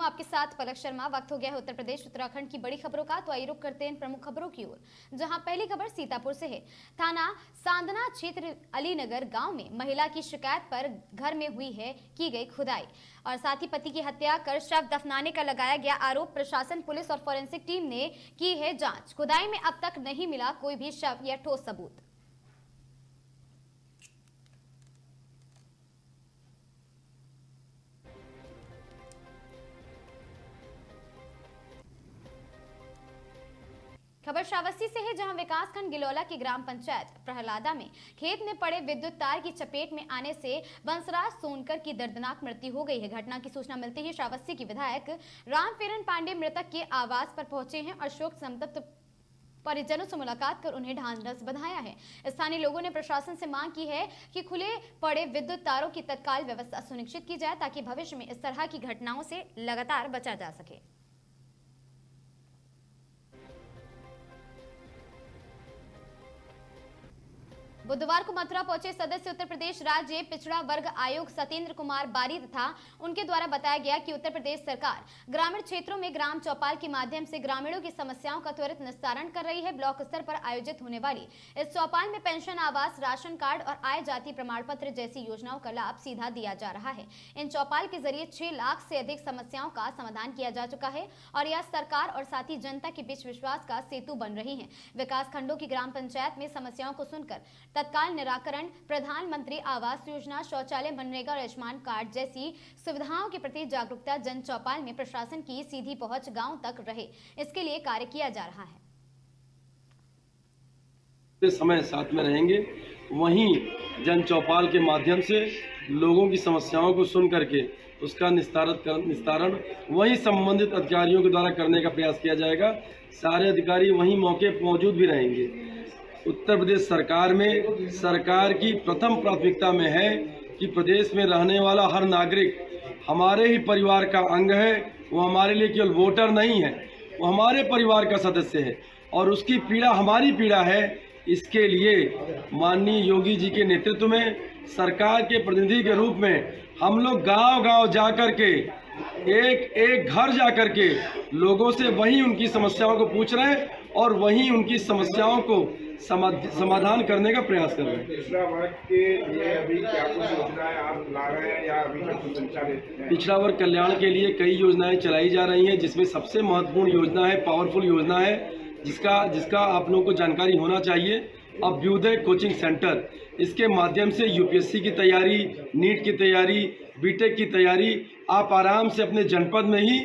आपके साथ पलक शर्मा। वक्त हो गया है उत्तर प्रदेश उत्तराखंड की बड़ी खबरों का, तो आइए रुक करते हैं इन प्रमुख खबरों की ओर। जहां पहली खबर सीतापुर से है। थाना सांदना क्षेत्र अलीनगर गांव में महिला की शिकायत पर घर में हुई है की गई खुदाई और साथ ही पति की हत्या कर शव दफनाने का लगाया गया आरोप। प्रशासन, पुलिस और फोरेंसिक टीम ने की है जांच। खुदाई में अब तक नहीं मिला कोई भी शव या ठोस सबूत। खबर श्रावस्ती से है, जहां विकासखंड गिलौला की ग्राम पंचायत प्रहलादा में खेत में पड़े विद्युत तार की चपेट में आने से बंसराज सोनकर की दर्दनाक मृत्यु हो गई है। घटना की सूचना मिलते ही श्रावस्ती की विधायक रामफेरन पांडे मृतक के आवास पर पहुंचे हैं और शोक संतप्त परिजनों से मुलाकात कर उन्हें ढांढस बंधाया है। स्थानीय लोगों ने प्रशासन से मांग की है कि खुले पड़े विद्युत तारों की तत्काल व्यवस्था सुनिश्चित की जाए ताकि भविष्य में इस तरह की घटनाओं से लगातार बचा जा सके। बुधवार को मथुरा पहुंचे सदस्य उत्तर प्रदेश राज्य पिछड़ा वर्ग आयोग सत्येंद्र कुमार बारी तथा उनके द्वारा बताया गया कि उत्तर प्रदेश सरकार ग्रामीण क्षेत्रों में ग्राम चौपाल के माध्यम से ग्रामीणों की समस्याओं का त्वरित निस्तारण कर रही है। ब्लॉक स्तर पर आयोजित होने वाली इस चौपाल में पेंशन, आवास, राशन कार्ड और आय जाति प्रमाण पत्र जैसी योजनाओं का लाभ सीधा दिया जा रहा है। इन चौपाल के जरिए 6 लाख से अधिक समस्याओं का समाधान किया जा चुका है और यह सरकार और साथ ही जनता के बीच विश्वास का सेतु बन रही है। विकास खंडों की ग्राम पंचायत में समस्याओं को सुनकर तत्काल निराकरण, प्रधानमंत्री आवास योजना, शौचालय, मनरेगा और आयुष्मान कार्ड जैसी सुविधाओं के प्रति जागरूकता जन चौपाल में प्रशासन की सीधी पहुंच गांव तक रहे, इसके लिए कार्य किया जा रहा है। समय साथ में रहेंगे, वहीं जन चौपाल के माध्यम से लोगों की समस्याओं को सुन करके उसका निस्तारण वहीं संबंधित अधिकारियों के द्वारा करने का प्रयास किया जाएगा। सारे अधिकारी वहीं मौके पर मौजूद भी रहेंगे। उत्तर प्रदेश सरकार में सरकार की प्रथम प्राथमिकता में है कि प्रदेश में रहने वाला हर नागरिक हमारे ही परिवार का अंग है। वो हमारे लिए केवल वोटर नहीं है, वो हमारे परिवार का सदस्य है और उसकी पीड़ा हमारी पीड़ा है। इसके लिए माननीय योगी जी के नेतृत्व में सरकार के प्रतिनिधि के रूप में हम लोग गांव-गांव जा कर के एक एक घर जा कर के लोगों से वहीं उनकी समस्याओं को पूछ रहे हैं और वहीं उनकी समस्याओं को समाधान करने का प्रयास कर रहे हैं। पिछड़ा वर्ग के लिए अभी क्या कुछ योजनाएं आप ला रहे हैं या अभी तक संचालित हैं? पिछड़ा वर्ग कल्याण के लिए कई योजनाएं चलाई जा रही हैं, जिसमें सबसे महत्वपूर्ण योजना है, पावरफुल योजना है, जिसका आप लोगों को जानकारी होना चाहिए। अभ्युदय कोचिंग सेंटर, इसके माध्यम से यूपीएससी की तैयारी, नीट की तैयारी, बीटेक की तैयारी आप आराम से अपने जनपद में ही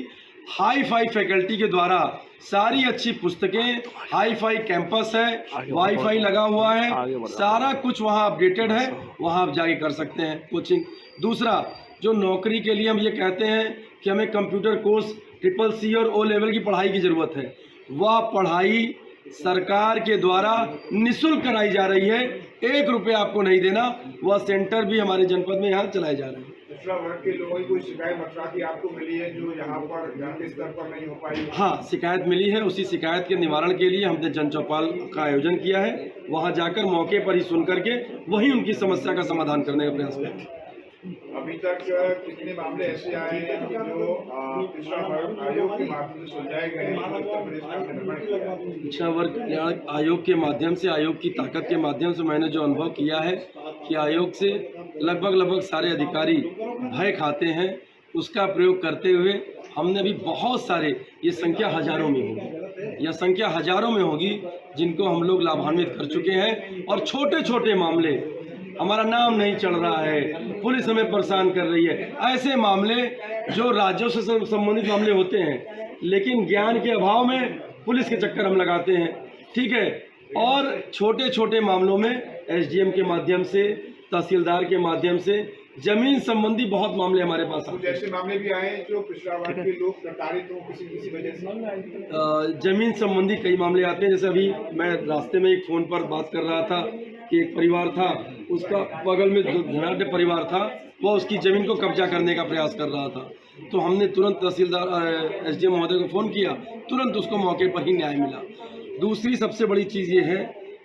हाई फाई फैकल्टी के द्वारा सारी अच्छी पुस्तकें, हाई फाई कैंपस है, वाईफाई लगा हुआ है, सारा कुछ वहाँ अपडेटेड है, वहाँ आप जाके कर सकते हैं कोचिंग। दूसरा, जो नौकरी के लिए हम ये कहते हैं कि हमें कंप्यूटर कोर्स CCC और O लेवल की पढ़ाई की ज़रूरत है, वह पढ़ाई सरकार के द्वारा निःशुल्क कराई जा रही है। 1 रुपया आपको नहीं देना। वह सेंटर भी हमारे जनपद में यहाँ चलाए जा रहे हैं। पिछड़ा वर्ग के लोगों की कोई शिकायत मथुरा की आपको मिली है जो यहाँ पर जाति स्तर पर नहीं हो पाई? हाँ, शिकायत मिली है। उसी शिकायत के निवारण के लिए हमने जन चौपाल का आयोजन किया है। वहाँ जाकर मौके पर ही सुन करके वहीं उनकी समस्या का समाधान करने का प्रयास किया। अभी तक कितने मामले ऐसे आए हैं जो पिछड़ा वर्ग आयोग के माध्यम से सुलझाए गए हैं? उत्तर प्रदेश में आपने भ्रमण किया है। पिछड़ा वर्ग कल्याण आयोग के माध्यम से, आयोग की ताकत के माध्यम से मैंने जो अनुभव किया है कि आयोग से लगभग सारे अधिकारी भय खाते हैं। उसका प्रयोग करते हुए हमने भी बहुत सारे, ये संख्या हजारों में होगी, यह संख्या हजारों में होगी, जिनको हम लोग लाभान्वित कर चुके हैं। और छोटे छोटे मामले, हमारा नाम नहीं चल रहा है, पुलिस हमें परेशान कर रही है, ऐसे मामले जो राज्यों से संबंधित मामले होते हैं, लेकिन ज्ञान के अभाव में पुलिस के चक्कर हम लगाते हैं, ठीक है। और छोटे छोटे मामलों में SDM के माध्यम से, तहसीलदार के माध्यम से, जमीन संबंधी बहुत मामले हमारे पास आते हैं। ऐसे मामले भी आए जो पिछड़ा वर्ग के लोग प्रताड़ित हो किसी वजह से। जमीन संबंधी कई मामले आते हैं। जैसे अभी मैं रास्ते में एक फ़ोन पर बात कर रहा था कि एक परिवार था, उसका बगल में जो धनाढ़ परिवार था, वह उसकी ज़मीन को कब्जा करने का प्रयास कर रहा था। तो हमने तुरंत तहसीलदार SDM महोदय को फ़ोन किया, तुरंत उसको मौके पर ही न्याय मिला। दूसरी सबसे बड़ी चीज़ ये है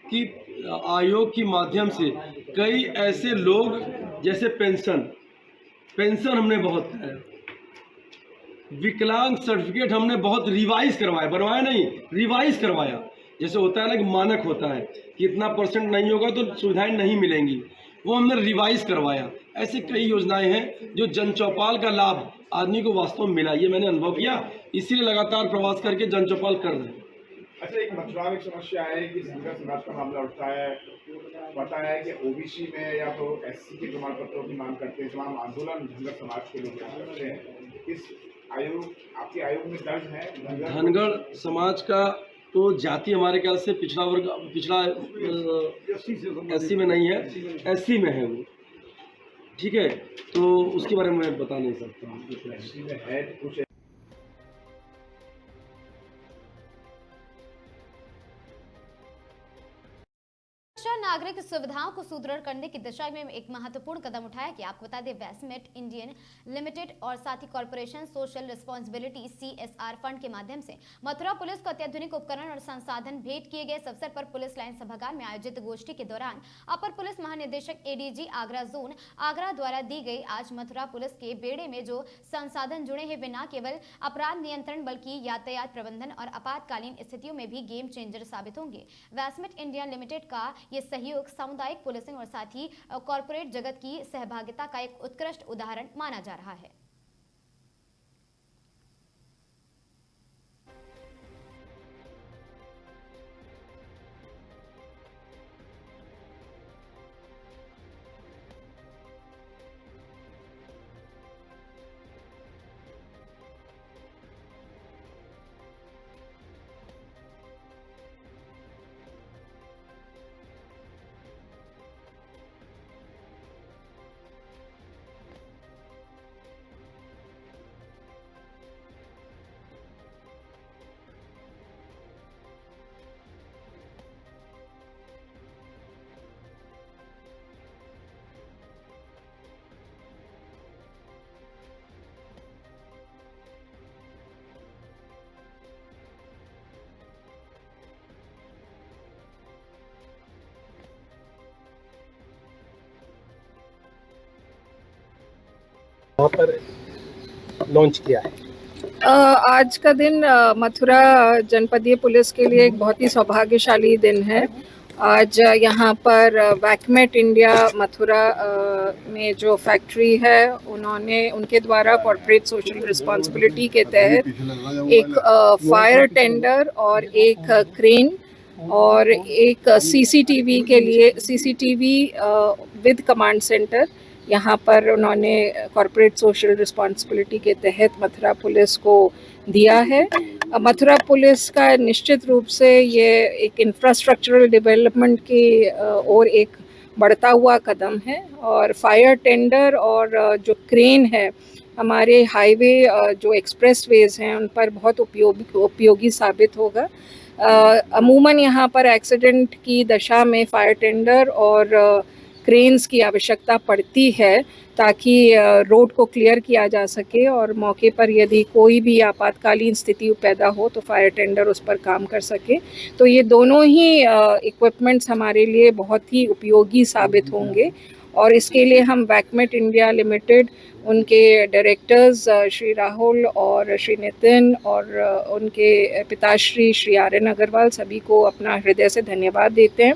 कि आयोग के माध्यम से कई ऐसे लोग, जैसे पेंशन हमने बहुत विकलांग सर्टिफिकेट हमने बहुत रिवाइज करवाया, बनवाया नहीं, रिवाइज करवाया। जैसे होता है ना कि मानक होता है कि इतना % नहीं होगा तो सुविधाएं नहीं मिलेंगी, वो हमने रिवाइज करवाया। ऐसे कई योजनाएं हैं जो जन चौपाल का लाभ आदमी को वास्तव में मिला, ये मैंने अनुभव किया, इसीलिए लगातार प्रवास करके जन चौपाल कर रहे हैं। अच्छा, एक मथुरा में समस्या है कि धनगर समाज का मामला उठता है, बताया है कि ओबीसी में या तो एससी के प्रमाण पत्रों की मांग करते हैं, तमाम आंदोलन धनगर समाज के लोग करते हैं। इस आयोग, आपके आयोग में दर्ज है धनगर समाज का तो जाति हमारे ख्याल से पिछड़ा वर्ग, पिछड़ा एससी में नहीं है, एससी में है वो, ठीक है, तो उसके बारे में मैं बता नहीं सकता हूँ। एससी में है कुछ नागरिक सुविधाओं को सुदृढ़ करने की दिशा में एक महत्वपूर्ण कदम उठाया गया। आपको बता दें, वेस्टमेट इंडियन लिमिटेड और साथ ही corporation social responsibility CSR fund के माध्यम से मथुरा पुलिस को अत्याधुनिक उपकरण और संसाधन भेंट किए गए। इस अवसर पर पुलिस लाइन सभागार में आयोजित गोष्ठी के दौरान अपर पुलिस महानिदेशक ADG आगरा जोन आगरा द्वारा दी गई आज मथुरा पुलिस के बेड़े में जो संसाधन जुड़े हैं वे न केवल अपराध नियंत्रण बल्कि यातायात प्रबंधन और आपातकालीन स्थितियों में भी गेम चेंजर साबित होंगे। वेस्टमेट इंडिया लिमिटेड का ये सहयोग सामुदायिक पुलिसिंग और साथ ही कॉर्पोरेट जगत की सहभागिता का एक उत्कृष्ट उदाहरण माना जा रहा है। वहाँ पर लॉन्च किया है। आज का दिन मथुरा जनपदीय पुलिस के लिए एक बहुत ही सौभाग्यशाली दिन है। आज यहाँ पर वैकमेट इंडिया मथुरा में जो फैक्ट्री है उनके द्वारा कॉर्पोरेट सोशल रिस्पांसिबिलिटी के तहत एक फायर टेंडर और एक क्रेन और एक CCTV के लिए CCTV विद कमांड सेंटर यहाँ पर उन्होंने कॉर्पोरेट सोशल रिस्पांसिबिलिटी के तहत मथुरा पुलिस को दिया है। मथुरा पुलिस का निश्चित रूप से ये एक इंफ्रास्ट्रक्चरल डेवलपमेंट की ओर एक बढ़ता हुआ कदम है और फायर टेंडर और जो क्रेन है हमारे हाईवे जो एक्सप्रेसवेज हैं उन पर बहुत उपयोगी साबित होगा। अमूमन यहाँ पर एक्सीडेंट की दशा में फायर टेंडर और क्रेन्स की आवश्यकता पड़ती है ताकि रोड को क्लियर किया जा सके और मौके पर यदि कोई भी आपातकालीन स्थिति पैदा हो तो फायर टेंडर उस पर काम कर सके। तो ये दोनों ही इक्विपमेंट्स हमारे लिए बहुत ही उपयोगी साबित होंगे और इसके लिए हम वैकमेट इंडिया लिमिटेड उनके डायरेक्टर्स श्री राहुल और श्री नितिन और उनके पिताश्री श्री आर्यन अग्रवाल सभी को अपना हृदय से धन्यवाद देते हैं।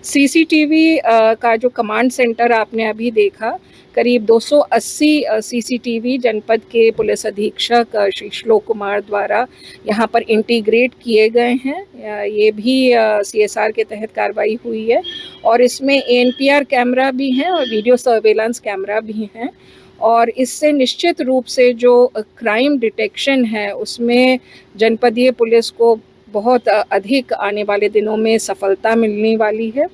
CCTV का जो कमांड सेंटर आपने अभी देखा, करीब 280 CCTV जनपद के पुलिस अधीक्षक श्री श्लोक कुमार द्वारा यहाँ पर इंटीग्रेट किए गए हैं। ये भी CSR के तहत कार्रवाई हुई है और इसमें ANPR कैमरा भी हैं और वीडियो सर्वेलेंस कैमरा भी हैं और इससे निश्चित रूप से जो क्राइम डिटेक्शन है उसमें जनपदीय पुलिस को बहुत अधिक आने वाले दिनों में सफलता मिलने वाली है।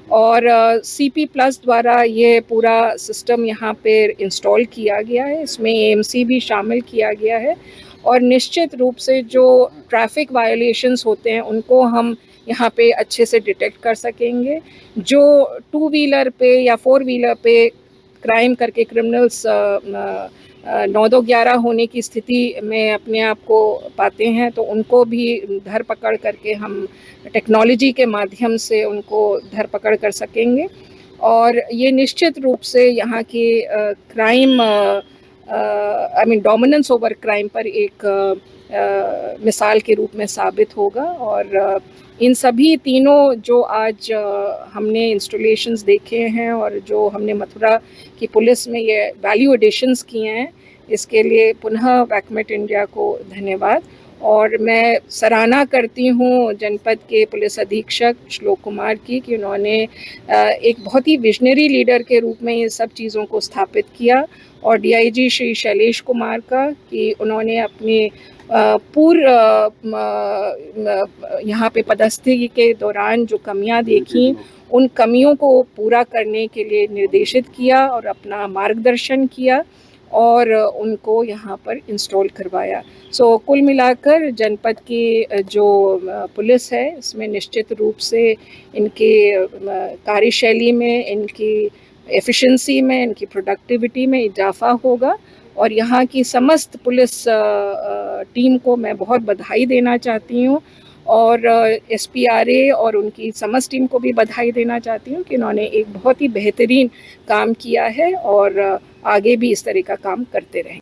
और CP+ द्वारा ये पूरा सिस्टम यहाँ पे इंस्टॉल किया गया है, इसमें AMC भी शामिल किया गया है और निश्चित रूप से जो ट्रैफिक वायलेशंस होते हैं उनको हम यहाँ पे अच्छे से डिटेक्ट कर सकेंगे। जो 2 व्हीलर पे या 4 व्हीलर पे क्राइम करके क्रिमिनल्स 9-2-11 होने की स्थिति में अपने आप को पाते हैं तो उनको भी धरपकड़ करके हम टेक्नोलॉजी के माध्यम से उनको धरपकड़ कर सकेंगे और ये निश्चित रूप से यहाँ की crime I mean dominance over crime पर एक मिसाल के रूप में साबित होगा। और इन सभी तीनों जो आज हमने इंस्टॉलेशंस देखे हैं और जो हमने मथुरा की पुलिस में ये वैल्यू एडिशंस किए हैं, इसके लिए पुनः वैकमेट इंडिया को धन्यवाद। और मैं सराहना करती हूँ जनपद के पुलिस अधीक्षक श्लोक कुमार की कि उन्होंने एक बहुत ही विजनरी लीडर के रूप में ये सब चीज़ों को स्थापित किया, और डीआईजी श्री शैलेश कुमार का कि उन्होंने अपने पूर्व यहाँ पे पदस्थी के दौरान जो कमियां देखी, उन कमियों को पूरा करने के लिए निर्देशित किया और अपना मार्गदर्शन किया और उनको यहाँ पर इंस्टॉल करवाया। सो कुल मिलाकर जनपद की जो पुलिस है, इसमें निश्चित रूप से इनके कार्यशैली में, इनकी एफिशिएंसी में, इनकी प्रोडक्टिविटी में इजाफा होगा। और यहाँ की समस्त पुलिस टीम को मैं बहुत बधाई देना चाहती हूँ, और एसपीआरए और उनकी समस्त टीम को भी बधाई देना चाहती हूँ कि उन्होंने एक बहुत ही बेहतरीन काम किया है और आगे भी इस तरह का काम करते रहें।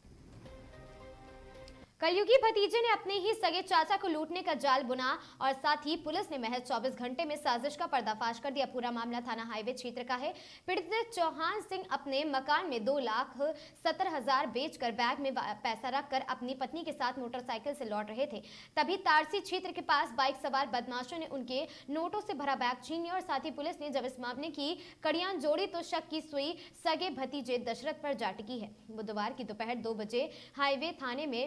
कलयुगी भतीजे ने अपने ही सगे चाचा को लूटने का जाल बुना और साथ ही पुलिस ने महज 24 घंटे में साजिश का पर्दाफाश कर दिया। पूरा मामला थाना हाईवे क्षेत्र का है। पीड़ित चौहान सिंह अपने मकान में 2,70,000 बेचकर बैग में पैसा रखकर अपनी पत्नी के साथ मोटरसाइकिल से लौट रहे थे। तभी तारसी क्षेत्र के पास बाइक सवार बदमाशों ने उनके नोटों से भरा बैग छीन लिया और साथ ही पुलिस ने जब इस मामले की कड़ियां जोड़ी तो शक की सुई सगे भतीजे दशरथ पर जा टिकी है। बुधवार की दोपहर 2 बजे हाईवे थाने में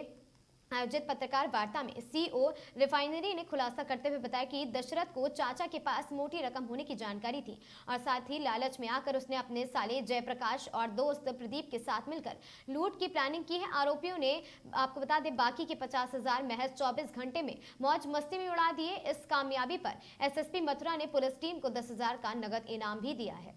आयोजित पत्रकार वार्ता में सीओ रिफाइनरी ने खुलासा करते हुए बताया कि दशरथ को चाचा के पास मोटी रकम होने की जानकारी थी और साथ ही लालच में आकर उसने अपने साले जयप्रकाश और दोस्त प्रदीप के साथ मिलकर लूट की प्लानिंग की है। आरोपियों ने, आपको बता दें, बाकी के 50,000 महज 24 घंटे में मौज मस्ती में उड़ा दिए। इस कामयाबी पर एसएसपी मथुरा ने पुलिस टीम को 10,000 का नगद इनाम भी दिया है।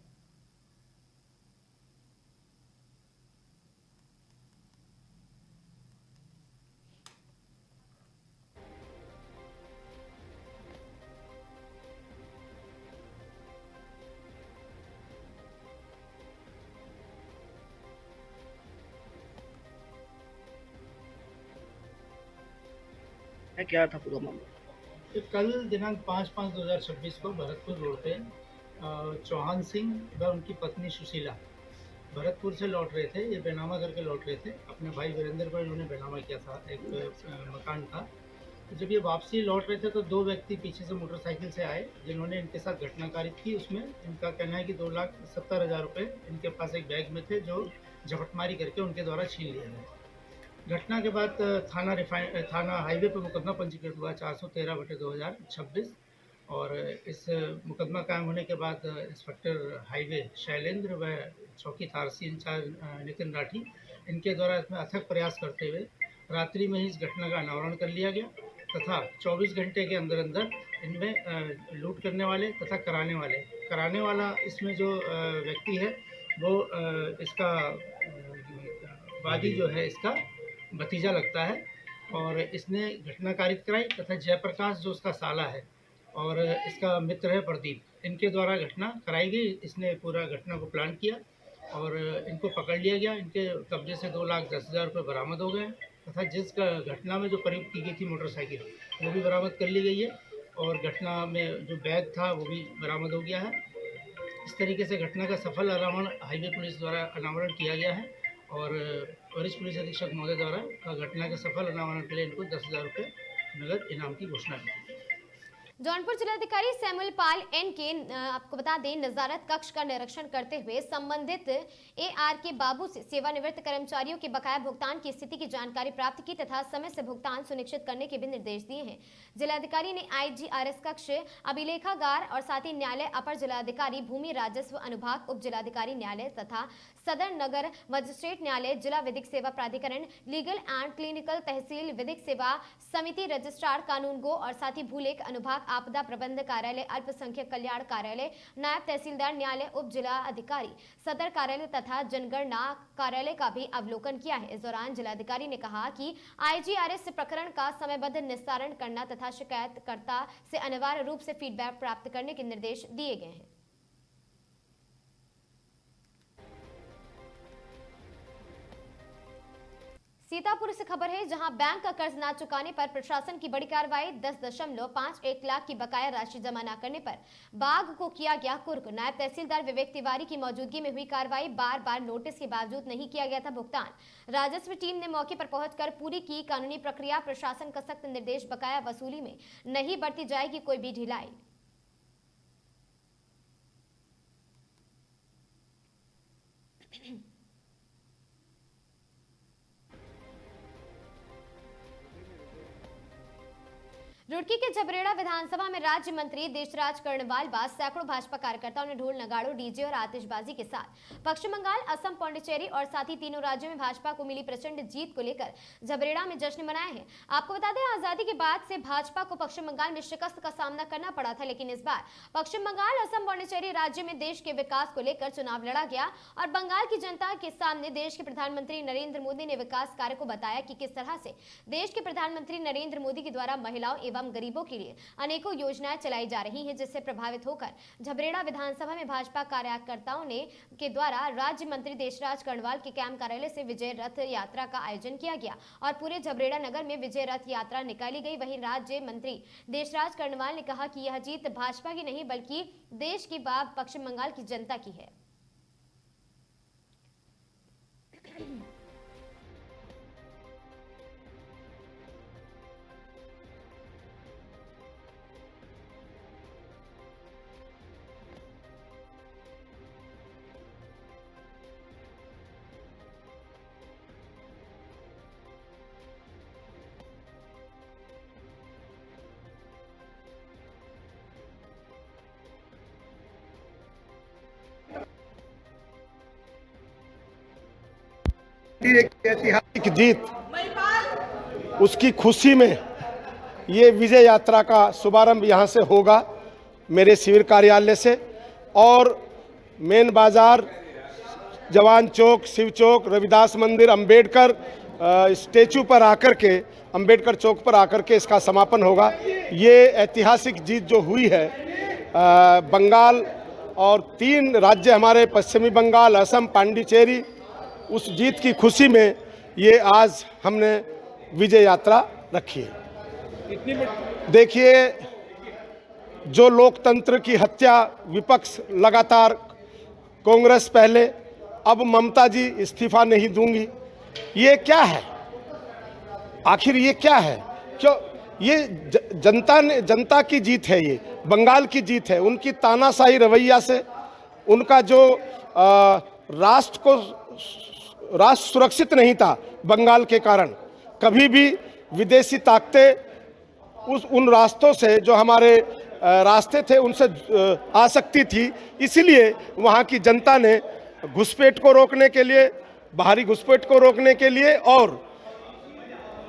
क्या था पूरा मामला? कल दिनांक 5/5/2026 को भरतपुर रोड पे चौहान सिंह व उनकी पत्नी सुशीला भरतपुर से लौट रहे थे। ये बेनामा करके लौट रहे थे। अपने भाई वीरेंद्र पर इन्होंने बेनामा किया था। एक मकान था। जब ये वापसी लौट रहे थे तो 2 व्यक्ति पीछे से मोटरसाइकिल से आए, जिन्होंने इनके साथ घटना कारित की। उसमें इनका कहना है कि 2,70,000 रुपये इनके पास एक बैग में थे, जो झपटमारी करके उनके द्वारा छीन लिए गए। घटना के बाद थाना हाईवे पर मुकदमा पंजीकृत हुआ 413/2026 और इस मुकदमा कायम होने के बाद इंस्पेक्टर हाईवे शैलेंद्र व चौकी तारसी इंचार्ज नितिन राठी, इनके द्वारा इसमें अथक प्रयास करते हुए रात्रि में ही इस घटना का अनावरण कर लिया गया तथा 24 घंटे के अंदर अंदर इनमें लूट करने वाले तथा कराने वाला इसमें जो व्यक्ति है वो इसका वादी जो है इसका भतीजा लगता है और इसने घटना कारित कराई तथा जयप्रकाश जो उसका साला है और इसका मित्र है प्रदीप, इनके द्वारा घटना कराई गई। इसने पूरा घटना को प्लान किया और इनको पकड़ लिया गया। इनके कब्जे से 2,10,000 रुपये बरामद हो गए तथा जिस घटना में जो प्रयुक्त की गई थी मोटरसाइकिल, वो भी बरामद कर ली गई है और घटना में जो बैग था वो भी बरामद हो गया है। इस तरीके से घटना का सफल अनावरण हाईवे पुलिस द्वारा अनावरण किया गया है और वरिष्ठ पुलिस अधीक्षक महोदय द्वारा घटना के सफल अनावरण के लिए इनको 10,000 रुपये नगद इनाम की घोषणा की। जौनपुर जिलाधिकारी सैमुअल पाल एन के आपको बता दें नजारत कक्ष का निरीक्षण करते हुए संबंधित AR के बाबू से सेवानिवृत्त कर्मचारियों के बकाया भुगतान की स्थिति की जानकारी प्राप्त की तथा समय से भुगतान सुनिश्चित करने के भी निर्देश दिए हैं। जिलाधिकारी ने IGRS कक्ष, अभिलेखागार और साथ ही न्यायालय, अपर जिलाधिकारी भूमि राजस्व अनुभाग, उप जिलाधिकारी न्यायालय तथा सदर नगर मजिस्ट्रेट न्यायालय, जिला विधिक सेवा प्राधिकरण, लीगल एंड क्लिनिकल तहसील विधिक सेवा समिति, रजिस्ट्रार कानून गो और साथ ही भूलेख अनुभाग, आपदा प्रबंध कार्यालय, अल्पसंख्यक कल्याण कार्यालय, नायब तहसीलदार न्यायालय, उप जिला अधिकारी सदर कार्यालय तथा जनगणना कार्यालय का भी अवलोकन किया है। इस दौरान जिलाधिकारी ने कहा कि IGRS प्रकरण का समयबद्ध निस्तारण करना तथा शिकायतकर्ता से अनिवार्य रूप से फीडबैक प्राप्त करने के निर्देश दिए गए हैं। सीतापुर से खबर है, जहां बैंक का कर्ज न चुकाने पर प्रशासन की बड़ी कार्रवाई। 10.51 लाख की बकाया राशि जमा न करने पर बाघ को किया गया कुर्क। नायब तहसीलदार विवेक तिवारी की मौजूदगी में हुई कार्रवाई। बार बार नोटिस के बावजूद नहीं किया गया था भुगतान। राजस्व टीम ने मौके पर पहुंचकर पूरी की कानूनी प्रक्रिया। प्रशासन का सख्त निर्देश, बकाया वसूली में नहीं बरती जाएगी कोई भी ढिलाई। रुड़की के जबरेड़ा विधानसभा में राज्य मंत्री देशराज कर्णवाल बाद सैकड़ों भाजपा कार्यकर्ताओं ने ढोल नगाड़ों, डीजे और आतिशबाजी के साथ पश्चिम बंगाल, असम, पांडिचेरी और साथ ही तीनों राज्यों में भाजपा को मिली प्रचंड जीत को लेकर जबरेड़ा में जश्न मनाए हैं। आपको बता दें, आजादी के बाद से भाजपा को पश्चिम बंगाल में शिकस्त का सामना करना पड़ा था, लेकिन इस बार पश्चिम बंगाल, असम, पांडिचेरी राज्य में देश के विकास को लेकर चुनाव लड़ा गया और बंगाल की जनता के सामने देश के प्रधानमंत्री नरेंद्र मोदी ने विकास कार्य को बताया कि किस तरह से देश के प्रधानमंत्री नरेंद्र मोदी के द्वारा महिलाओं एवं गरीबों के लिए अनेकों योजनाएं चलाई जा रही हैं, जिससे प्रभावित होकर झबरेड़ा विधानसभा में भाजपा कार्यकर्ताओं ने के द्वारा राज्य मंत्री देशराज कर्णवाल के कैंप कार्यालय से विजय रथ यात्रा का आयोजन किया गया और पूरे झबरेड़ा नगर में विजय रथ यात्रा निकाली गई। वहीं राज्य मंत्री देशराज कर्णवाल ने कहा कि यह जीत भाजपा की नहीं बल्कि देश की पश्चिम बंगाल की जनता की है। एक ऐतिहासिक जीत, उसकी खुशी में ये विजय यात्रा का शुभारंभ यहाँ से होगा मेरे शिविर कार्यालय से, और मेन बाजार, जवान चौक, शिव चौक, रविदास मंदिर, अंबेडकर स्टेचू पर आकर के, अंबेडकर चौक पर आकर के इसका समापन होगा। ये ऐतिहासिक जीत जो हुई है बंगाल और 3 राज्य हमारे पश्चिमी बंगाल, असम, पांडिचेरी, उस जीत की खुशी में ये आज हमने विजय यात्रा रखी है। देखिए, जो लोकतंत्र की हत्या विपक्ष लगातार, कांग्रेस पहले, अब ममता जी इस्तीफा नहीं दूंगी, ये क्या है? आखिर ये क्या है? क्यों? ये जनता की जीत है, ये बंगाल की जीत है। उनकी तानाशाही रवैया से, उनका जो राष्ट्र सुरक्षित नहीं था बंगाल के कारण, कभी भी विदेशी ताकतें उन रास्तों से, जो हमारे रास्ते थे, उनसे आ सकती थी। इसलिए वहाँ की जनता ने घुसपैठ को रोकने के लिए, बाहरी घुसपैठ को रोकने के लिए और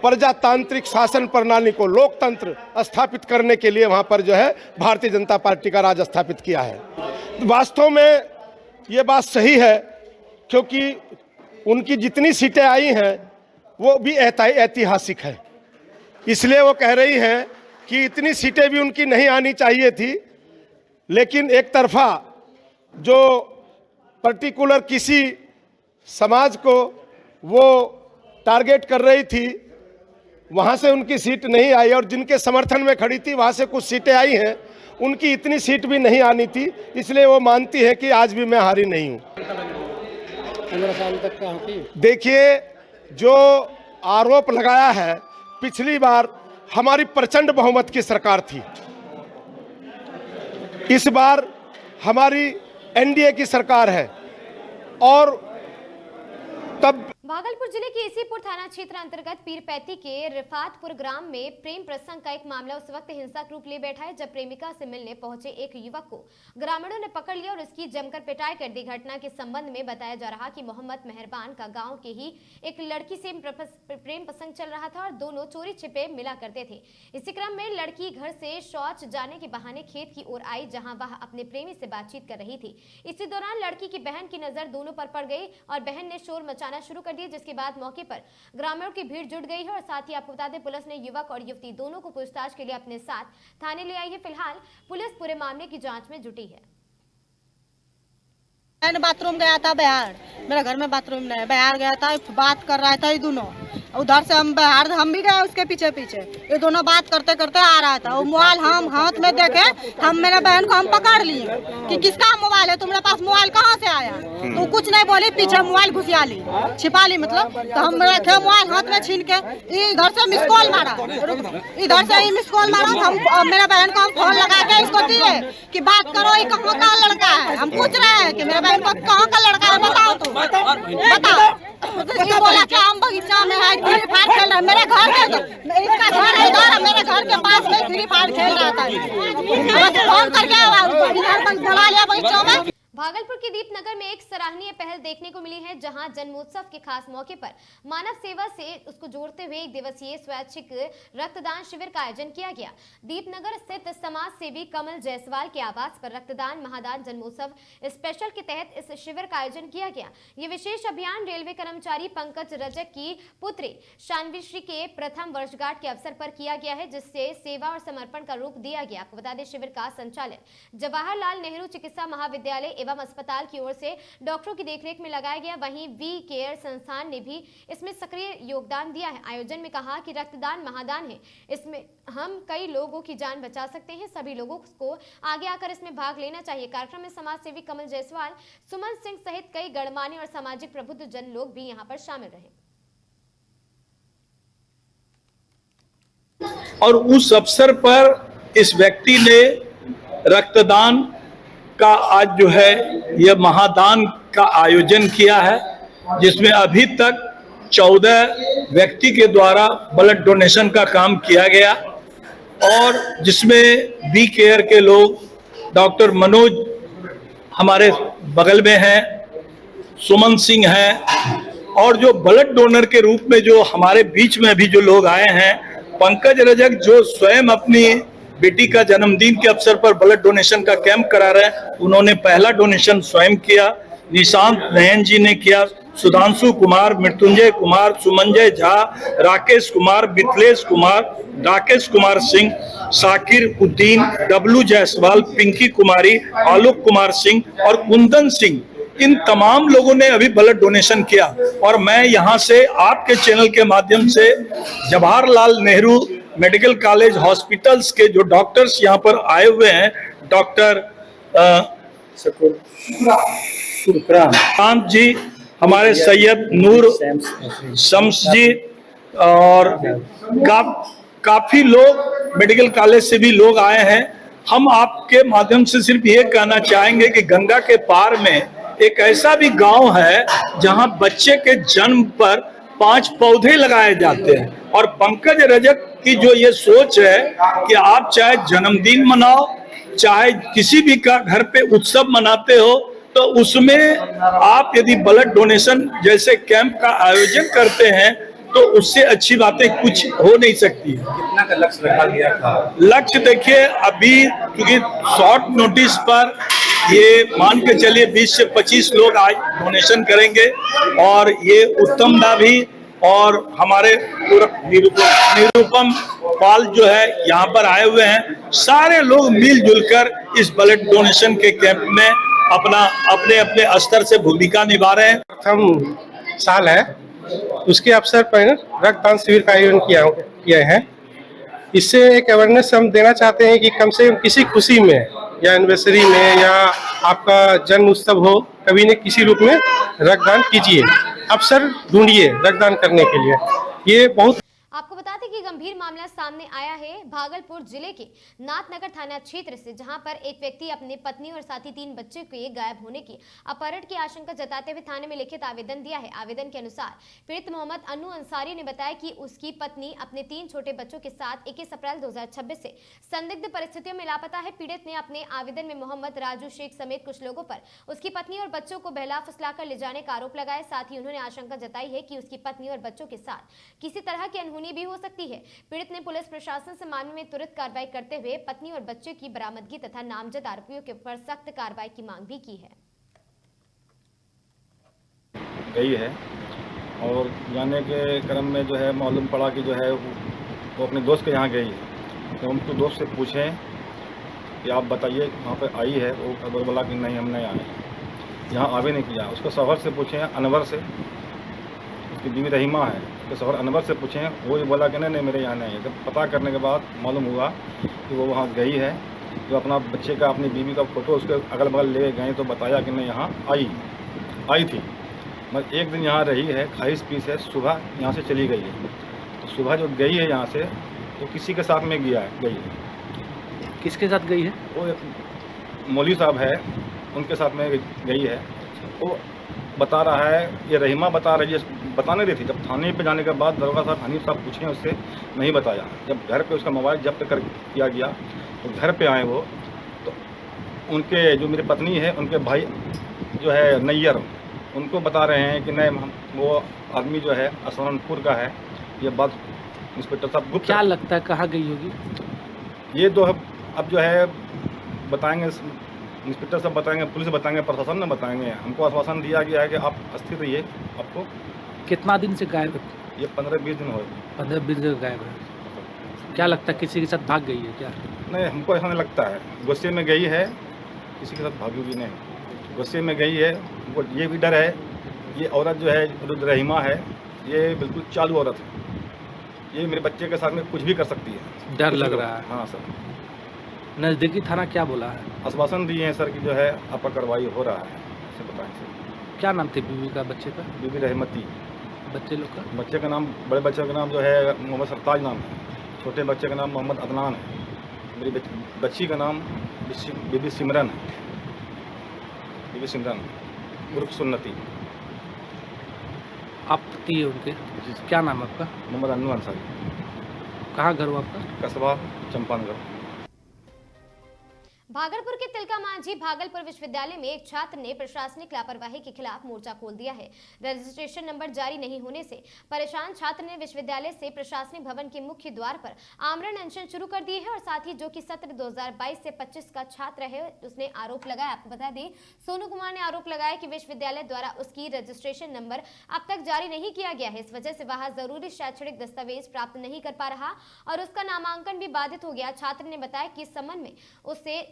प्रजातांत्रिक शासन प्रणाली को, लोकतंत्र स्थापित करने के लिए वहाँ पर जो है भारतीय जनता पार्टी का राज स्थापित किया है। वास्तव में ये बात सही है, क्योंकि उनकी जितनी सीटें आई हैं वो भी ऐतिहासिक है। इसलिए वो कह रही हैं कि इतनी सीटें भी उनकी नहीं आनी चाहिए थी, लेकिन एक तरफा जो पर्टिकुलर किसी समाज को वो टारगेट कर रही थी, वहाँ से उनकी सीट नहीं आई, और जिनके समर्थन में खड़ी थी वहाँ से कुछ सीटें आई हैं, उनकी इतनी सीट भी नहीं आनी थी। इसलिए वो मानती है कि आज भी मैं हारी नहीं हूँ। 15 साल तक का देखिए, जो आरोप लगाया है, पिछली बार हमारी प्रचंड बहुमत की सरकार थी, इस बार हमारी एनडीए की सरकार है, और तब भागलपुर जिले के इसीपुर थाना क्षेत्र अंतर्गत पीरपैती के रिफातपुर ग्राम में प्रेम प्रसंग का एक मामला उस वक्त हिंसक रूप ले बैठा है जब प्रेमिका से मिलने पहुंचे एक युवक को ग्रामीणों ने पकड़ लिया और उसकी जमकर पिटाई कर दी। घटना के संबंध में बताया जा रहा कि मोहम्मद मेहरबान का गांव के ही एक लड़की से प्रेम प्रसंग चल रहा था और दोनों चोरी छिपे मिला करते थे। इसी क्रम में लड़की घर से शौच जाने के बहाने खेत की ओर आई, जहाँ वह अपने प्रेमी से बातचीत कर रही थी। इसी दौरान लड़की की बहन की नजर दोनों पर पड़ गई और बहन ने शोर मचाना शुरू कर दिया, जिसके बाद मौके पर ग्रामीणों की भीड़ जुट गई है। और साथ ही आपको बता दें, पुलिस ने युवक और युवती दोनों को पूछताछ के लिए अपने साथ थाने ले आई है। फिलहाल पुलिस पूरे मामले की जांच में जुटी है। मैंने बाथरूम गया था बिहार, मेरे घर में बाथरूम नहीं, बिहार गया था, बात कर रहा था ये दोनों, उधर से हम भी गए उसके पीछे पीछे। ये दोनों बात करते करते आ रहा था। वो मोबाइल हम हाथ में देखे, हम मेरे बहन को हम पकड़ लिए कि किसका मोबाइल है, तुम्हारे पास मोबाइल कहाँ से आया? तो कुछ नहीं बोली, पीछे मोबाइल घुसिया ली, छिपा ली मतलब। तो हम रखे मोबाइल हाथ में छीन के, इधर से मिस कॉल मारा, इधर से ही मिस कॉल मारा। हम मेरे बहन को हम फोन लगा के इसको दिए कि बात करो, ये कहाँ का लड़का है। हम पूछ रहे हैं कि मेरे बहन को कहाँ का लड़का है, बताओ तुम, बताओ। ये बोला कि हम बगीचा में है, फ्री फायर खेल रहा है। मेरे घर में इसका घर है इधर, मेरे घर के पास में फ्री फायर खेल रहा था। बस फोन करके इधर बुला लिया बगीचा में। भागलपुर के दीपनगर में एक सराहनीय पहल देखने को मिली है, जहां जन्मोत्सव के खास मौके पर मानव सेवा से उसको जोड़ते हुए एक दिवसीय स्वैच्छिक रक्तदान शिविर का आयोजन किया गया। दीपनगर स्थित समाज सेवी कमल जायसवाल के आवास पर रक्तदान महादान जन्मोत्सव स्पेशल के तहत इस शिविर का आयोजन किया गया। ये विशेष अभियान रेलवे कर्मचारी पंकज रजक की पुत्री शानवीश्री के प्रथम वर्षगांठ के अवसर पर किया गया है, जिससे सेवा और समर्पण का रूप दिया गया। आपको बता दें, शिविर का संचालन जवाहरलाल नेहरू चिकित्सा महाविद्यालय एवं अस्पताल की ओर से डॉक्टरों की देखरेख में लगाया गया। वहीं वी केयर संस्थान ने भी इसमें सक्रिय योगदान दिया है। आयोजन में कहा कि रक्तदान महादान है, इसमें हम कई लोगों की जान बचा सकते हैं, सभी लोगों को आगे आकर इसमें भाग लेना चाहिए। कार्यक्रम में समाज सेवी कमल जायसवाल, सुमन सिंह सहित कई गणमान्य और सामाजिक प्रबुद्ध जन लोग भी यहाँ पर शामिल रहे। और उस अवसर पर इस व्यक्ति ने रक्तदान का आज जो है यह महादान का आयोजन किया है, जिसमें अभी तक 14 व्यक्ति के द्वारा ब्लड डोनेशन का काम किया गया और जिसमें बी केयर के लोग, डॉक्टर मनोज हमारे बगल में हैं, सुमन सिंह हैं और जो ब्लड डोनर के रूप में जो हमारे बीच में अभी जो लोग आए हैं, पंकज रजक जो स्वयं अपनी बेटी का जन्मदिन के अवसर पर ब्लड डोनेशन का कैंप करा रहे हैं, उन्होंने पहला डोनेशन स्वयं किया। निशांत नयन जी ने किया, सुधांशु कुमार, मृत्युंजय कुमार, सुमंजय झा, राकेश कुमार, मिथिलेश कुमार, राकेश कुमार सिंह, साकिर उद्दीन, डब्लू जायसवाल, पिंकी कुमारी, आलोक कुमार सिंह और कुंदन सिंह, इन तमाम लोगों ने अभी ब्लड डोनेशन किया। और मैं यहाँ से आपके चैनल के माध्यम से Jawaharlal Nehru medical college hospitals के जो डॉक्टर्स यहाँ पर आए हुए हैं, डॉक्टर सुरकांत जी, हमारे सैयद नूर शम्स जी और काफी लोग मेडिकल कॉलेज से भी लोग आए हैं। हम आपके माध्यम से सिर्फ ये कहना चाहेंगे कि गंगा के पार में एक ऐसा भी गांव है जहां बच्चे के जन्म पर 5 पौधे लगाए जाते हैं। और पंकज रजक की जो ये सोच है कि आप चाहे जन्मदिन मनाओ, चाहे किसी भी का घर पे उत्सव मनाते हो, तो उसमें आप यदि ब्लड डोनेशन जैसे कैंप का आयोजन करते हैं तो उससे अच्छी बातें कुछ हो नहीं सकती। कितना का लक्ष्य रखा गया था? लक्ष्य देखिए, अभी क्योंकि शॉर्ट नोटिस पर ये मान के चलिए 20 से 25 लोग आज डोनेशन करेंगे और ये उत्तम दा भी और हमारे निरुपम पाल जो है यहाँ पर आए हुए हैं। सारे लोग मिलजुल कर इस ब्लड डोनेशन के कैंप में अपने अपने स्तर से भूमिका निभा रहे हैं। प्रथम साल है, उसके अवसर पर रक्तदान शिविर का आयोजन किया है। इससे एक अवेयरनेस हम देना चाहते हैं कि कम से कम किसी खुशी में या एनिवर्सरी में या आपका जन्म उत्सव हो, कभी न किसी रूप में रक्तदान कीजिए, अवसर ढूंढिए रक्तदान करने के लिए। ये बहुत आपको बता दें कि गंभीर मामला सामने आया है भागलपुर जिले के नाथनगर थाना क्षेत्र से, जहां पर एक व्यक्ति अपनी पत्नी और साथ ही 3 बच्चे के गायब होने की अपहरण की आशंका जताते हुए थाने में लिखित आवेदन दिया है। आवेदन के अनुसार पीड़ित मोहम्मद अन्नू अंसारी ने बताया कि उसकी पत्नी अपने 3 छोटे बच्चों के साथ 21 अप्रैल 2026 से संदिग्ध परिस्थितियों में लापता है। पीड़ित ने अपने आवेदन में मोहम्मद राजू शेख समेत कुछ लोगों पर उसकी पत्नी और बच्चों को बहला फुसलाकर ले जाने का आरोप लगाया। साथ ही उन्होंने आशंका जताई है कि उसकी पत्नी और बच्चों के साथ किसी तरह की अनहोनी भी हो सकती है। पीड़ित ने पुलिस प्रशासन से मामले में तुरंत कार्रवाई करते हुए पत्नी और बच्चे की बरामदगी तथा नामजद आरोपियों के ऊपर सख्त कार्रवाई की मांग भी की है। गई है और जाने के क्रम में जो है मालूम पड़ा कि जो है वो अपने दोस्त के यहाँ गई है। तो हम तो दोस्त से पूछें कि आप बताइए वहाँ पर आई है, वो बोला कि नहीं हम नहीं आए, यहाँ आवे नहीं किया। उसको शौहर से पूछें, अनवर से, उसकी बीवी रहीमा है, पेशेवर अनवर से पूछें, वो ये बोला कि नहीं मेरे यहाँ नहीं है। जब पता करने के बाद मालूम हुआ कि वो वहाँ गई है, जो अपना बच्चे का अपनी बीवी का फ़ोटो उसके अगल बगल ले गए तो बताया कि मैं यहाँ आई थी, मगर एक दिन यहाँ रही है, खाइश पीस है, सुबह यहाँ से चली गई है। तो सुबह जो गई है यहाँ से तो किसी के साथ में गई है। किसके साथ गई है? वो एक मौलवी साहब है, उनके साथ में गई है। वो बता रहा है, ये रहीमा बता रही है, बताने रही थी। जब थाने पे जाने के बाद दरोगा साहब हनीफ साहब पूछे उससे, नहीं बताया। जब घर पे उसका मोबाइल जब्त कर किया गया तो घर पे आए वो, तो उनके जो मेरी पत्नी है उनके भाई जो है नैयर, उनको बता रहे हैं कि नहीं वो आदमी जो है असवनपुर का है। ये बात इंस्पेक्टर साहब गुप्त। क्या लगता है कहाँ गई होगी? ये तो अब जो है बताएंगे, इंस्पेक्टर साहब बताएंगे, पुलिस बताएंगे, प्रशासन ने बताएंगे। हमको आश्वासन दिया गया है कि आप स्थिर रहिए। आपको कितना दिन से गायब है? ये 15-20 दिन हो 15-20 दिन गायब है। क्या लगता है किसी के साथ भाग गई है क्या? नहीं, हमको ऐसा नहीं लगता है। गुस्से में गई है, किसी के साथ भागेगी नहीं। गुस्से में गई है, हमको ये भी डर है। ये औरत जो है रहीमा है, ये बिल्कुल चालू औरत है। ये मेरे बच्चे के साथ में कुछ भी कर सकती है। डर लग रहा है? हाँ सर। नज़दीकी थाना क्या बोला है? आश्वासन दिए हैं सर कि जो है आपका कार्रवाई हो रहा है। ऐसे बताएं सर। क्या नाम थे बीवी का, बच्चे का? बीबी रहमती। बच्चे लोग का? बच्चे का नाम, बड़े बच्चे का नाम जो है मोहम्मद सरताज नाम है, छोटे बच्चे का नाम मोहम्मद अदनान है। मेरी बच्ची का नाम बीबी सिमरन है, बीबी सिमरन उर्फ सुन्नती। आप पति है उनके? क्या नाम है आपका? मोहम्मद अन्नू अंसारी। कहाँ घर हो आपका? कस्बा चंपानगढ़। भागलपुर के तिलका मांझी भागलपुर विश्वविद्यालय में एक छात्र ने प्रशासनिक लापरवाही के खिलाफ मोर्चा खोल दिया है। रजिस्ट्रेशन नंबर जारी नहीं होने से परेशान छात्र ने विश्वविद्यालय से प्रशासनिक भवन के मुख्य द्वार पर आमरण अनशन शुरू कर दिए है और साथ ही जो कि सत्र 2022 से 25 का छात्र है उसने आरोप लगाया। आपको बता दें, सोनू कुमार ने आरोप लगाया कि विश्वविद्यालय द्वारा उसकी रजिस्ट्रेशन नंबर अब तक जारी नहीं किया गया है। इस वजह से वह जरूरी शैक्षणिक दस्तावेज प्राप्त नहीं कर पा रहा और उसका नामांकन भी बाधित हो गया। छात्र ने बताया कि इस संबंध में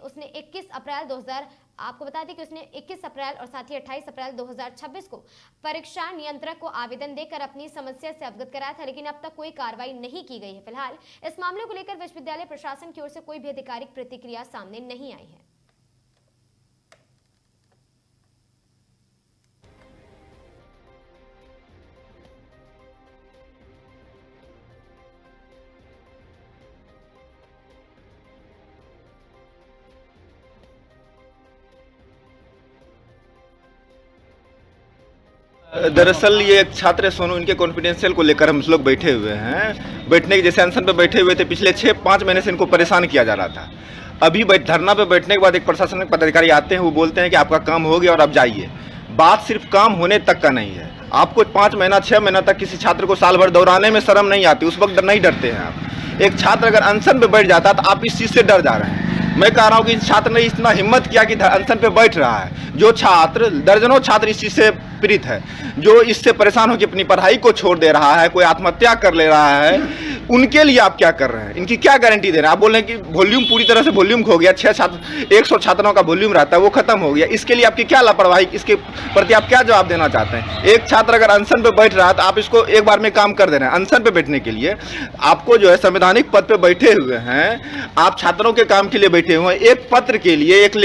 उसने 21 अप्रैल 2000 आपको बता दें कि उसने 21 अप्रैल और साथ ही 28 अप्रैल 2026 को परीक्षा नियंत्रक को आवेदन देकर अपनी समस्या से अवगत कराया था, लेकिन अब तक कोई कार्रवाई नहीं की गई है। फिलहाल इस मामले को लेकर विश्वविद्यालय प्रशासन की ओर से कोई भी आधिकारिक प्रतिक्रिया सामने नहीं आई है। दरअसल ये एक छात्र है सोनू, इनके कॉन्फिडेंशियल को लेकर हम लोग बैठे हुए हैं। बैठने के जैसे अनशन पे बैठे हुए थे, पिछले 6-5 महीने से इनको परेशान किया जा रहा था। अभी धरना पे बैठने के बाद एक प्रशासनिक पदाधिकारी आते हैं, वो बोलते हैं कि आपका काम हो गया और आप जाइए। बात सिर्फ काम होने तक का नहीं है। आपको 5 महीना 6 महीना तक किसी छात्र को साल भर दौड़ाने में शर्म नहीं आती, उस वक्त नहीं डरते हैं आप। एक छात्र अगर अनशन पे बैठ जाता तो आप इस चीज़ से डर जा रहे हैं। मैं कह रहा हूँ कि इस छात्र ने इतना हिम्मत किया कि अनशन पे बैठ रहा है। जो छात्र, दर्जनों छात्र इस चीज़ से पीड़ित है, जो इससे परेशान होकर अपनी पढ़ाई को छोड़ दे रहा है, कोई आत्महत्या कर ले रहा है, उनके लिए आप क्या कर रहे हैं? इनकी क्या गारंटी दे रहे हैं? आप बोल रहे हैं कि वॉल्यूम पूरी तरह से वॉल्यूम खो गया, 100 छात्रों का वॉल्यूम रहता है वो खत्म हो गया। इसके लिए आपकी क्या लापरवाही, इसके प्रति आप क्या जवाब देना चाहते हैं? एक छात्र अगर अनशन पे बैठ रहा है तो आप इसको एक बार में काम कर दे रहे हैं। अनशन पे बैठने के लिए आपको जो है संवैधानिक पद पे बैठे हुए हैं, आप छात्रों के काम के लिए बैठे हुए हैं। एक पत्र के लिए, एक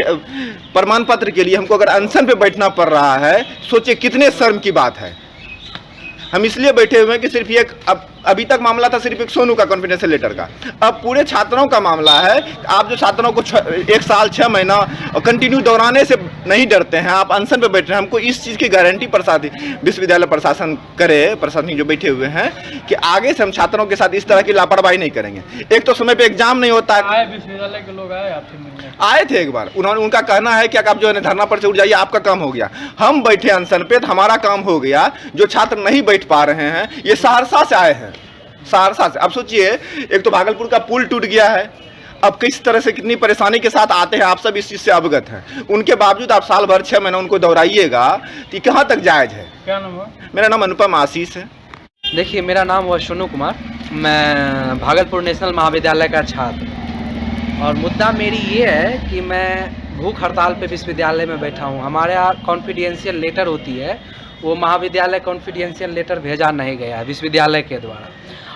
प्रमाण पत्र के लिए हमको अगर अनशन पे बैठना पड़ रहा है, सोचिए कितने शर्म की बात है। हम इसलिए बैठे हुए हैं कि सिर्फ ये अभी तक मामला था सिर्फ एक सोनू का कॉन्फिडेंशियल लेटर का, अब पूरे छात्रों का मामला है। आप जो छात्रों को 1 साल 6 महीना कंटिन्यू दौड़ाने से नहीं डरते हैं, आप अनशन पे बैठ रहे हैं। हमको इस चीज़ की गारंटी विश्वविद्यालय प्रशासन करे, प्रशासनिक जो बैठे हुए हैं, कि आगे से हम छात्रों के साथ इस तरह की लापरवाही नहीं करेंगे। एक तो समय पे एग्जाम नहीं होता है। विश्वविद्यालय के लोग आए थे एक बार, उनका कहना है कि आप जो है धरना पर से उठ जाइए, आपका काम हो गया। हम बैठे अनशन पे तो हमारा काम हो गया। जो छात्र नहीं बैठ पा रहे हैं, ये सहरसा से आए हैं, सहरसा से। अब सोचिए, एक तो भागलपुर का पुल टूट गया है, अब किस तरह से कितनी परेशानी के साथ आते हैं, आप सब इस चीज़ से अवगत हैं। उनके बावजूद आप साल भर 6 महीना उनको दौड़ाइएगा तो कहाँ तक जायज़ है? क्या नाम है? मेरा नाम अनुपम आशीष है। देखिए, मेरा नाम हुआ सोनू कुमार, मैं भागलपुर नेशनल महाविद्यालय का छात्र, और मुद्दा मेरी ये है कि मैं भूख हड़ताल पे विश्वविद्यालय में बैठा हूँ। हमारे यहाँ कॉन्फिडेंशियल लेटर होती है, वो महाविद्यालय कॉन्फिडेंशियल लेटर भेजा नहीं गया है विश्वविद्यालय के द्वारा,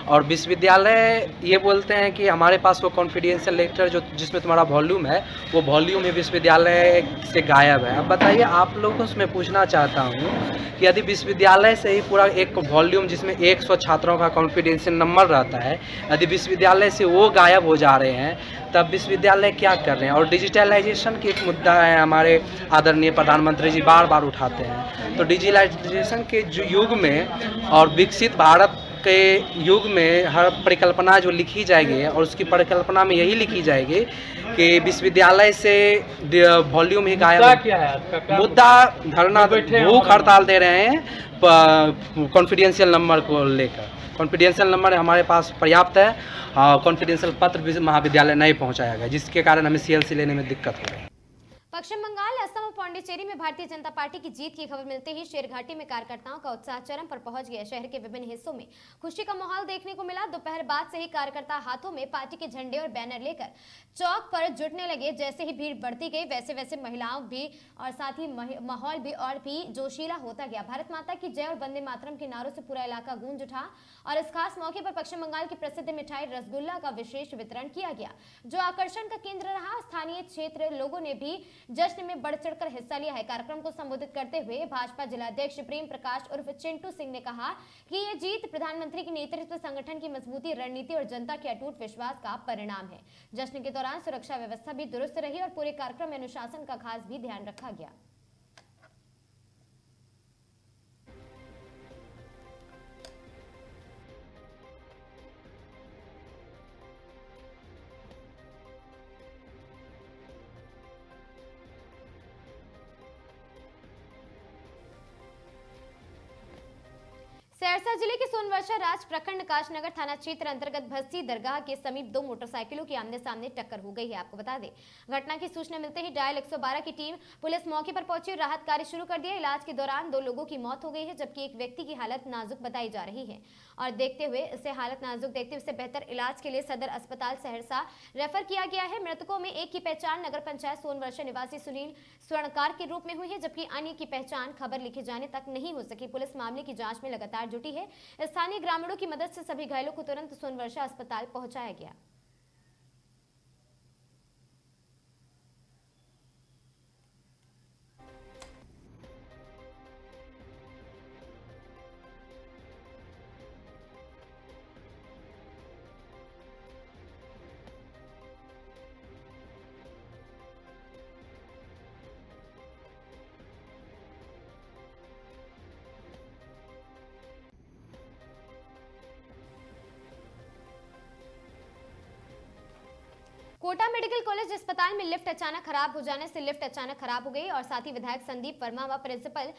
और विश्वविद्यालय ये बोलते हैं कि हमारे पास वो कॉन्फिडेंशियल लेटर जो जिसमें तुम्हारा वॉल्यूम है वो वॉल्यूम ही विश्वविद्यालय से गायब है। अब बताइए, आप लोगों से मैं पूछना चाहता हूँ कि यदि विश्वविद्यालय से ही पूरा एक वॉल्यूम जिसमें 100 छात्रों का कॉन्फिडेंशियल नंबर रहता है, यदि विश्वविद्यालय से वो गायब हो जा रहे हैं, तब विश्वविद्यालय क्या कर रहे हैं। और डिजिटलाइजेशन की एक मुद्दा है, हमारे आदरणीय प्रधानमंत्री जी बार बार उठाते हैं। तो डिजिटलाइजेशन के जो युग में और विकसित भारत के युग में हर परिकल्पना जो लिखी जाएगी, और उसकी परिकल्पना में यही लिखी जाएगी कि विश्वविद्यालय से वॉल्यूम ही गायब। क्या है आपका मुद्दा धरना, भूख हड़ताल दे रहे हैं कॉन्फिडेंशियल नंबर को लेकर। कॉन्फिडेंशियल नंबर हमारे पास पर्याप्त है, कॉन्फिडेंशियल पत्र महाविद्यालय नहीं पहुंचाया गया, जिसके कारण हमें CLC लेने में दिक्कत हो रही है। पश्चिम बंगाल, असम और पौंडीचेरी में भारतीय जनता पार्टी की जीत की खबर मिलते ही शेरघाटी में कार्यकर्ताओं का उत्साह चरम पर पहुंच गया। शहर के विभिन्न हिस्सों में खुशी का माहौल देखने को मिला। दोपहर बाद से ही कार्यकर्ता हाथों में पार्टी के झंडे और बैनर लेकर चौक पर जुटने लगे। जैसे ही भीड़ बढ़ती गई वैसे वैसे महिलाओं भी और साथ ही माहौल भी और भी जोशीला होता गया। भारत माता की जय और वंदे मातरम के नारों से पूरा इलाका गूंज उठा और इस खास मौके पर पश्चिम बंगाल की प्रसिद्ध मिठाई रसगुल्ला का विशेष वितरण किया गया, जो आकर्षण का केंद्र रहा। स्थानीय क्षेत्र लोगों ने भी जश्न में बढ़ चढ़कर हिस्सा लिया है। कार्यक्रम को संबोधित करते हुए भाजपा जिलाध्यक्ष प्रेम प्रकाश उर्फ चिंटू सिंह ने कहा कि ये जीत प्रधानमंत्री के नेतृत्व, संगठन की मजबूती, रणनीति और जनता के अटूट विश्वास का परिणाम है। जश्न के दौरान सुरक्षा व्यवस्था भी दुरुस्त रही और पूरे कार्यक्रम में अनुशासन का खास भी ध्यान रखा गया। सहरसा जिले के सोनवर्षा राज प्रखंड काशनगर थाना क्षेत्र अंतर्गत भस्सी दरगाह के समीप दो मोटरसाइकिलों की आमने सामने टक्कर हो गई है। आपको बता दें, घटना की सूचना मिलते ही डायल 112 की टीम पुलिस मौके पर पहुंची और राहत कार्य शुरू कर दिया। इलाज के दौरान 2 लोगों की मौत हो गई है, जबकि एक व्यक्ति की हालत नाजुक बताई जा रही है और देखते हुए इसे बेहतर इलाज के लिए सदर अस्पताल सहरसा रेफर किया गया है। मृतकों में एक की पहचान नगर पंचायत सोनवर्षा निवासी सुनील स्वर्णकार के रूप में हुई है, जबकि अन्य की पहचान खबर लिखे जाने तक नहीं हो सकी। पुलिस मामले की जांच में लगातार जुटी है। स्थानीय ग्रामीणों की मदद से सभी घायलों को तुरंत सोनवर्षा अस्पताल पहुंचाया गया। कोटा मेडिकल कॉलेज अस्पताल में लिफ्ट अचानक खराब हो जाने से लिफ्ट अचानक खराब हो गई और साथ ही विधायक संदीप वर्मा व प्रिंसिपल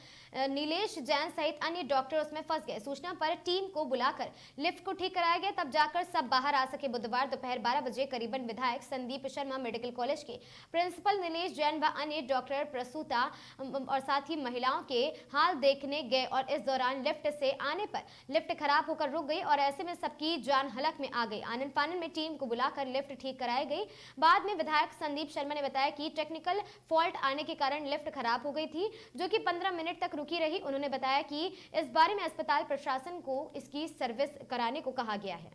नीलेश जैन सहित अन्य डॉक्टर उसमें फंस गए। सूचना पर टीम को बुलाकर लिफ्ट को ठीक कराया गया, तब जाकर सब बाहर आ सके। बुधवार दोपहर 12 बजे करीबन विधायक संदीप शर्मा, मेडिकल कॉलेज के प्रिंसिपल नीलेश जैन व अन्य डॉक्टर प्रसूता और साथ ही महिलाओं के हाल देखने गए और इस दौरान लिफ्ट से आने पर लिफ्ट खराब होकर रुक गई और ऐसे में सबकी जान हलक में आ गई। आनन फानन में टीम को बुलाकर लिफ्ट ठीक कराई गई। बाद में विधायक संदीप शर्मा ने बताया कि टेक्निकल फॉल्ट आने के कारण लिफ्ट खराब हो गई थी, जो कि 15 मिनट तक रुकी रही। उन्होंने बताया कि इस बारे में अस्पताल प्रशासन को इसकी सर्विस कराने को कहा गया है।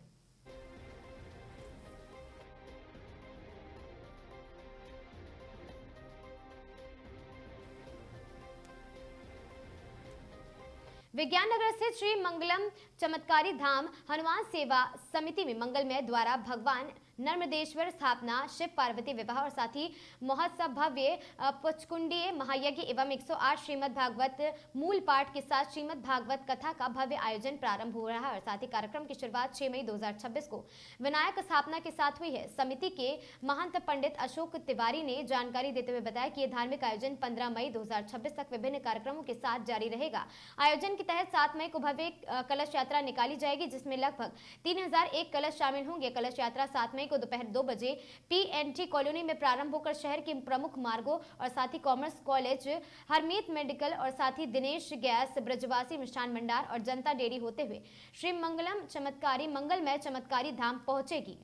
विज्ञान नगर स्थित श्री मंगलम चमत्कारी धाम हनुमान सेवा समिति में मंगलमय द्वारा भगवान नर्मदेश्वर स्थापना, शिव पार्वती विवाह और साथ ही महोत्सव, भव्य पचकुंडीय महायज्ञ एवं 108 श्रीमद् भागवत मूल पाठ के साथ श्रीमद् भागवत कथा का भव्य आयोजन प्रारंभ हो रहा है और साथ ही कार्यक्रम की शुरुआत 6 मई 2026 को विनायक स्थापना के साथ हुई है। समिति के महंत पंडित अशोक तिवारी ने जानकारी देते हुए बताया कि यह धार्मिक आयोजन 15 मई 2026 तक विभिन्न कार्यक्रमों के साथ जारी रहेगा। आयोजन के तहत 7 मई को भव्य कलश यात्रा निकाली जाएगी, जिसमें लगभग 3001 कलश शामिल होंगे। कलश यात्रा 7 मई को दोपहर 2 बजे PNT कॉलोनी में प्रारंभ होकर शहर के प्रमुख मार्गों और साथ ही कॉमर्स कॉलेज, हरमीत मेडिकल और साथ ही दिनेश गैस, ब्रजवासी मिष्ठान भंडार और जनता डेयरी होते हुए श्री मंगलमय चमत्कारी धाम पहुंचेगी।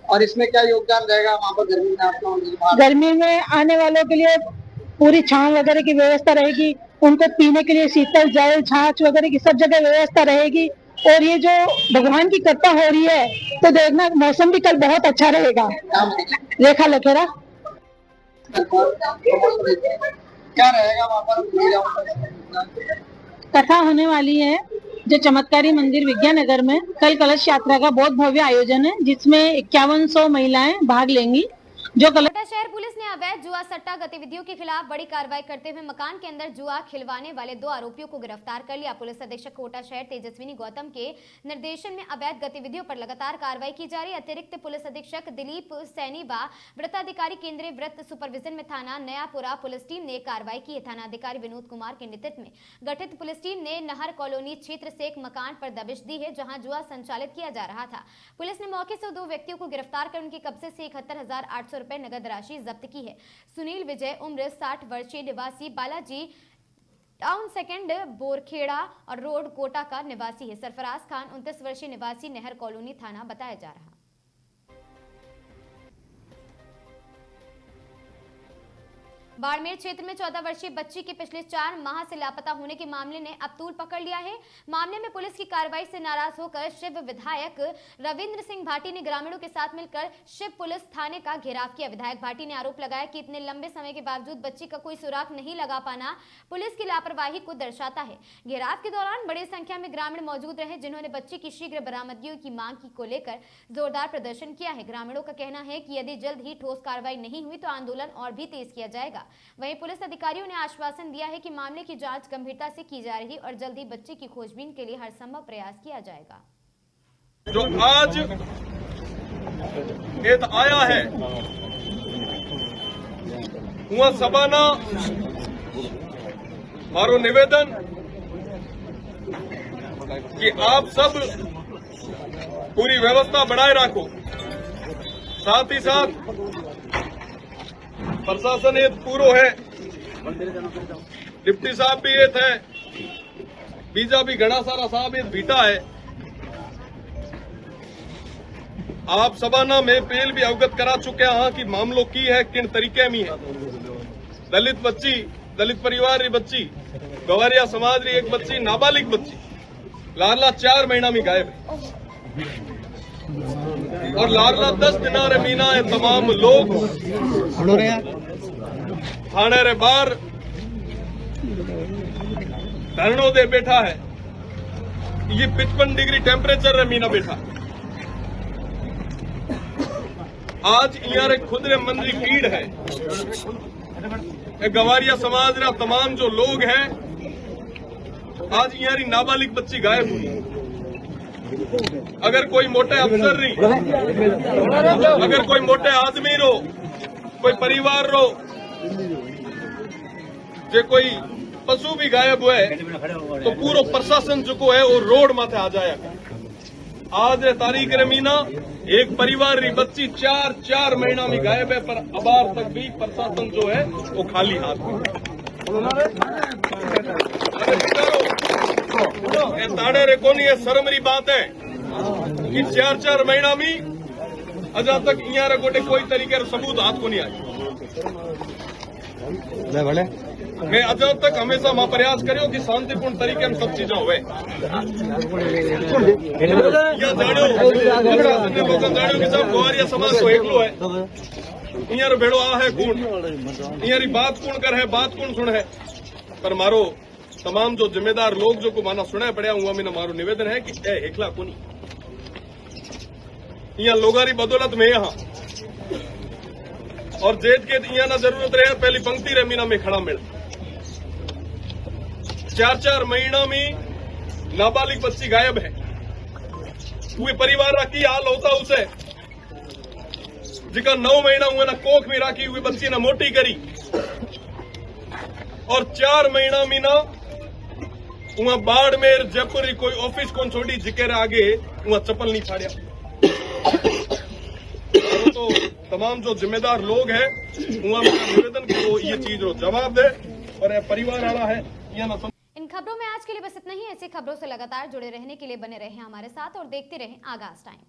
और इसमें क्या योगदान रहेगा वहाँ पर गर्मी में? गर्मी में आने वालों के लिए पूरी छांव वगैरह की व्यवस्था रहेगी उनको पीने के लिए शीतल जल छाछ वगैरह की सब जगह व्यवस्था रहेगी। और ये जो भगवान की कृपा हो रही है तो देखना मौसम भी कल बहुत अच्छा रहेगा। रेखा लखेरा। क्या रहेगा वहाँ पर? कथा होने वाली है जो चमत्कारी मंदिर विज्ञाननगर में कल कलश यात्रा का बहुत भव्य आयोजन है, जिसमें 5100 महिलाएं भाग लेंगी। जो कोटा शहर पुलिस ने अवैध जुआ सट्टा गतिविधियों के खिलाफ बड़ी कार्रवाई करते हुए मकान के अंदर जुआ खिलवाने वाले 2 आरोपियों को गिरफ्तार कर लिया। पुलिस अधीक्षक कोटा शहर तेजस्विनी गौतम के निर्देशन में अवैध गतिविधियों पर लगातार कार्रवाई की जा रही है। अतिरिक्त पुलिस अधीक्षक दिलीप सैनी व वृत्ताधिकारी केंद्रीय वृत्त सुपरविजन में थाना नयापुरा पुलिस टीम ने कार्रवाई की है। थाना अधिकारी विनोद कुमार के नेतृत्व में गठित पुलिस टीम ने नहर कॉलोनी क्षेत्र से एक मकान पर दबिश दी है, जहां जुआ संचालित किया जा रहा था। पुलिस ने मौके से 2 व्यक्तियों को गिरफ्तार कर उनके कब्जे से 71,800 रुपए नगद राशि जब्त की है। सुनील विजय उम्र 60 वर्षीय निवासी बालाजी टाउन सेकंड बोरखेड़ा और रोड कोटा का निवासी है। सरफराज खान 29 वर्षीय निवासी नहर कॉलोनी थाना बताया जा रहा। बाड़मेर क्षेत्र में 14 वर्षीय बच्ची के पिछले 4 माह से लापता होने के मामले ने अब तूल पकड़ लिया है। मामले में पुलिस की कार्रवाई से नाराज होकर शिव विधायक रविंद्र सिंह भाटी ने ग्रामीणों के साथ मिलकर शिव पुलिस थाने का घेराव किया। विधायक भाटी ने आरोप लगाया कि इतने लंबे समय के बावजूद बच्ची का कोई सुराग नहीं लगा पाना पुलिस की लापरवाही को दर्शाता है। घेराव के दौरान बड़ी संख्या में ग्रामीण मौजूद रहे, जिन्होंने बच्ची की शीघ्र बरामदगी की मांग को लेकर जोरदार प्रदर्शन किया है। ग्रामीणों का कहना है कि यदि जल्द ही ठोस कार्रवाई नहीं हुई तो आंदोलन और भी तेज किया जाएगा। वहीं पुलिस अधिकारियों ने आश्वासन दिया है कि मामले की जांच गंभीरता से की जा रही और जल्द ही बच्चे की खोजबीन के लिए हर संभव प्रयास किया जाएगा। जो आज एक आया है वह सबाना मारो निवेदन कि आप सब पूरी व्यवस्था बढ़ाए रखो, साथ ही साथ प्रशासन ये पूरो है, डिप्टी साहब भी ये थे, बीजा भी घना सारा साहब ये बीटा है। आप सबाना में पहल भी अवगत करा चुके हैं कि मामलों की है किन तरीके में है। दलित बच्ची, दलित परिवार री बच्ची, गवारिया समाज री एक बच्ची, नाबालिग बच्ची लारला 4 महीना में गायब है और लारला 10 दिना रे मीना है। तमाम लोग थाने रे बाहर धरनों दे बैठा है। ये 55 डिग्री टेम्परेचर रे मीना बैठा। आज यहाँ रे खुद रे मन री पीड़ है। गवारिया समाज रा तमाम जो लोग हैं आज यहाँ री नाबालिग बच्ची गायब हुई। अगर कोई मोटे अफसर री, अगर कोई मोटे आदमी रो, कोई परिवार रो, जे कोई पशु भी गायब हुए तो पूरा प्रशासन जो है वो रोड माथे आ जाएगा। आज तारीख रे मीना एक परिवार री बच्ची 4 महीना में गायब है, पर अबार तक भी प्रशासन जो है वो खाली हाथ में। ताड़े रे कोनी ये शर्म री बात है कि 4 महीना में अजा तक यहाँ रे गोटे कोई तरीके रे सबूत हाथ को नहीं आए। मैं अजा तक हमेशा वहां प्रयास करियो कि शांतिपूर्ण तरीके में सब चीजें हुए। जानियो कि सब गवारिया समाज को एकलो है, यहाँ रो भेड़ो आ है कौन, यहाँ री बात कौन कर है, बात कौन सुन है। पर मारो तमाम जो जिम्मेदार लोग जो को माना सुना पड़ा हुआ में मारो निवेदन है कि ए एकला कोनी यहाँ लोगारी बदौलत में यहाँ और जेठ के यहाँ ना जरूरत रहे पहली पंक्ति रे मीना में खड़ा मिल। 4 महीना में नाबालिग बच्ची गायब है। वो परिवार की हाल होता उसे जिका 9 महीना हुआ ना कोख में राखी हुई बच्ची ना मोटी करी और 4 महीना में ना वहां बाड़मेर जयपुर कोई ऑफिस कौन छोड़ी जिके आगे वहां चप्पल नहीं फाड़िया। तो तमाम जो जिम्मेदार लोग हैं वहां निवेदन कि वो ये चीज जवाब दे और परिवार वाला है या ना। इन खबरों में आज के लिए बस इतना ही। ऐसी खबरों से लगातार जुड़े रहने के लिए बने रहें हमारे साथ और देखते रहें आगाज टाइम।